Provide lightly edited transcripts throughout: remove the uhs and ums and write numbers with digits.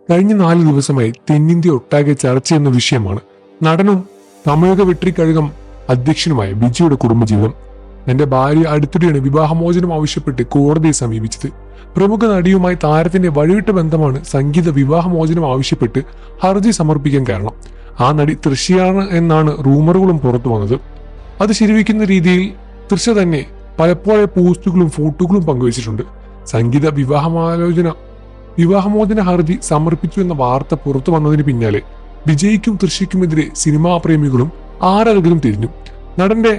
കഴിഞ്ഞ 4 ദിവസമായി തെന്നിന്ത്യ ഒട്ടാകെ ചർച്ച ചെയ്യുന്ന വിഷയമാണ് നടനും തമിഴക വെട്രിക്കഴകം അധ്യക്ഷനുമായ വിജയുടെ കുടുംബജീവിതം. തന്റെ ഭാര്യ അടുത്തിടെയാണ് വിവാഹമോചനം ആവശ്യപ്പെട്ട് കോടതിയെ സമീപിച്ചത്. പ്രമുഖ നടിയുമായി താരത്തിന്റെ വഴിവിട്ട ബന്ധമാണ് സംഗീത വിവാഹമോചനം ആവശ്യപ്പെട്ട് ഹർജി സമർപ്പിക്കാൻ കാരണം. ആ നടി തൃശ്ശയാണ് എന്നാണ് റൂമറുകളും പുറത്തു വന്നത്. അത് ശരിവയ്ക്കുന്ന രീതിയിൽ തൃശ്ശ തന്നെ പലപ്പോഴായി പോസ്റ്റുകളും ഫോട്ടോകളും പങ്കുവച്ചിട്ടുണ്ട്. സംഗീത വിവാഹമോചന ഹർജി തമർപ്പിച്ചു എന്ന വാർത്ത പുറത്തു വന്നതിന് പിന്നാലെ വിജയ്ക്കും തൃശ്ശയ്ക്കുമെതിരെ സിനിമാ പ്രേമികളും ആരാധകരും തിരിഞ്ഞു. നടന്റെ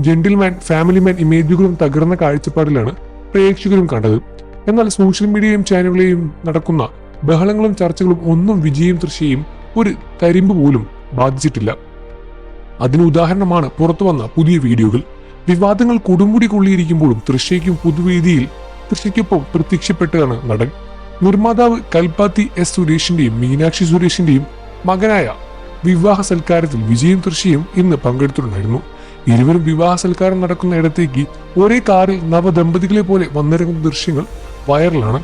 ജെന്റിൽമാൻ, ഫാമിലി മാൻ ഇമേജുകളും തകർന്ന കാഴ്ചപ്പാടിലാണ് പ്രേക്ഷകരും കണ്ടത്. എന്നാൽ സോഷ്യൽ മീഡിയയും ചാനലുകളെയും നടക്കുന്ന ബഹളങ്ങളും ചർച്ചകളും ഒന്നും വിജയും തൃശ്ശയും ഒരു തരിമ്പ് പോലും ബാധിച്ചിട്ടില്ല. അതിന് ഉദാഹരണമാണ് പുറത്തു വന്ന പുതിയ വീഡിയോകൾ. വിവാദങ്ങൾ കൊടുമുടി കൊള്ളിയിരിക്കുമ്പോഴും തൃശ്ശയ്ക്കും പൊതുവേദിയിൽ തൃശ്ശയ്ക്കൊപ്പം പ്രത്യക്ഷപ്പെട്ടതാണ് നടൻ. നിർമ്മാതാവ് കൽപ്പാത്തി എസ് സുരേഷിന്റെയും മീനാക്ഷി സുരേഷിന്റെയും മകനായ വിവാഹ സൽക്കാരത്തിൽ വിജയും തൃശ്ശയും ഇന്ന് പങ്കെടുത്തിട്ടുണ്ടായിരുന്നു. ഇരുവരും വിവാഹ സൽക്കാരം നടക്കുന്ന ഇടത്തേക്ക് ഒരേ കാറിൽ നവദമ്പതികളെ പോലെ വന്നിറങ്ങുന്ന ദൃശ്യങ്ങൾ വൈറലാണ്.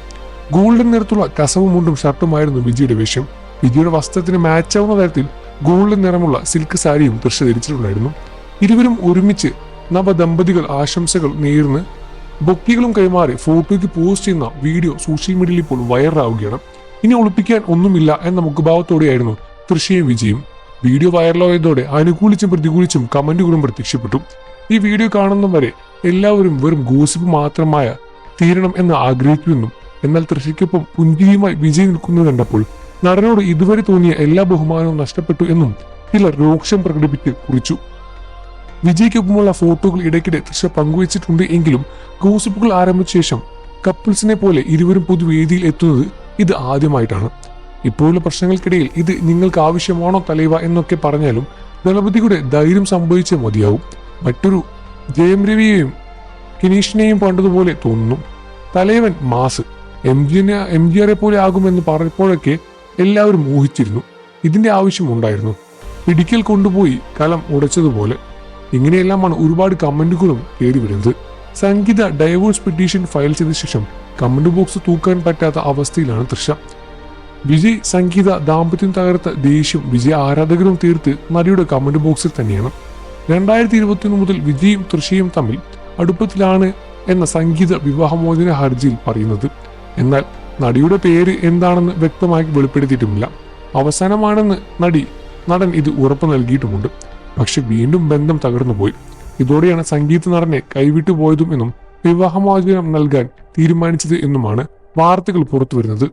ഗോൾഡൻ നിറത്തുള്ള കസവും മുണ്ടും ഷർട്ടുമായിരുന്നു വിജയുടെ വേഷം. വിജയുടെ വസ്ത്രത്തിന് മാച്ചാവുന്ന തരത്തിൽ ഗോൾഡൻ നിറമുള്ള സിൽക്ക് സാരിയും തൃശ്ശ ധരിച്ചിട്ടുണ്ടായിരുന്നു. ഇരുവരും ഒരുമിച്ച് നവദമ്പതികൾ ആശംസകൾ നേർന്ന് ബൊക്കികളും കൈമാറി ഫോട്ടോയ്ക്ക് പോസ്റ്റ് ചെയ്യുന്ന വീഡിയോ സോഷ്യൽ മീഡിയയിൽ ഇപ്പോൾ വൈറലാവുകയാണ്. ഇനി ഒളിപ്പിക്കാൻ ഒന്നുമില്ല എന്ന മുഖഭാവത്തോടെയായിരുന്നു തൃശ്ശയും വിജയും. വീഡിയോ വൈറലായതോടെ അനുകൂലിച്ചും പ്രതികൂലിച്ചും കമന്റുകളും പ്രത്യക്ഷപ്പെട്ടു. ഈ വീഡിയോ കാണുന്നവരെ എല്ലാവരും വെറും ഗോസിപ്പ് മാത്രമായ തീരണം എന്ന് ആഗ്രഹിക്കുമെന്നും, എന്നാൽ തൃശ്ശയ്ക്കൊപ്പം പുഞ്ചിരിയുമായി വിജയ് നിൽക്കുന്നത് കണ്ടപ്പോൾ നടനോട് ഇതുവരെ തോന്നിയ എല്ലാ ബഹുമാനവും നഷ്ടപ്പെട്ടു എന്നും ചിലർ രോക്ഷം പ്രകടിപ്പിച്ച് കുറിച്ചു. വിജയ്ക്കൊപ്പമുള്ള ഫോട്ടോകൾ ഇടയ്ക്കിടെ തൃശ്ശ പങ്കുവച്ചിട്ടുണ്ട് എങ്കിലും ഗോസിപ്പുകൾ ആരംഭിച്ച ശേഷം കപ്പിൾസിനെ പോലെ ഇരുവരും പൊതുവേദിയിൽ എത്തുന്നത് ഇത് ആദ്യമായിട്ടാണ്. ഇപ്പോഴുള്ള പ്രശ്നങ്ങൾക്കിടയിൽ ഇത് നിങ്ങൾക്ക് ആവശ്യമാണോ തലൈവ എന്നൊക്കെ പറഞ്ഞാലും ദളപതിയുടെ ധൈര്യം സംഭവിച്ചേ മതിയാവും. മറ്റൊരു ജയം രവിയെയും കിനീഷിനെയും കണ്ടതുപോലെ തോന്നുന്നു. തലൈവൻ മാസ് എംജിആറെ പോലെ ആകുമെന്ന് പറഞ്ഞപ്പോഴൊക്കെ എല്ലാവരും ഊഹിച്ചിരുന്നു. ഇതിന്റെ ആവശ്യമുണ്ടായിരുന്നു. പിടിക്കൽ കൊണ്ടുപോയി കലം ഉടച്ചതുപോലെ. ഇങ്ങനെയെല്ലാമാണ് ഒരുപാട് കമന്റുകളും കയറി വരുന്നത്. സംഗീത ഡൈവോഴ്സ് പെറ്റീഷൻ ഫയൽ ചെയ്ത ശേഷം കമന്റ് ബോക്സ് തൂക്കാൻ പറ്റാത്ത അവസ്ഥയിലാണ് തൃശ്ശ. വിജയ് സംഗീത ദാമ്പത്യം തകർത്ത ദേഷ്യം വിജയ് ആരാധകരും തീർത്ത് നടിയുടെ കമന്റ് ബോക്സിൽ തന്നെയാണ്. 2021 മുതൽ വിജയും തൃശ്ശയും തമ്മിൽ അടുപ്പത്തിലാണ് എന്ന സംഗീത വിവാഹമോചന ഹർജിയിൽ പറയുന്നത്. എന്നാൽ നടിയുടെ പേര് എന്താണെന്ന് വ്യക്തമായി വെളിപ്പെടുത്തിയിട്ടുമില്ല. അവസാനമാണെന്ന് നടൻ ഇത് ഉറപ്പ് നൽകിയിട്ടുമുണ്ട്. പക്ഷെ വീണ്ടും ബന്ധം തകർന്നുപോയി. ഇതോടെയാണ് സംഗീത നടനെ കൈവിട്ടു പോയതും എന്നും വിവാഹമോചനം നൽകാൻ തീരുമാനിച്ചത് എന്നുമാണ് വാർത്തകൾ പുറത്തുവരുന്നത്.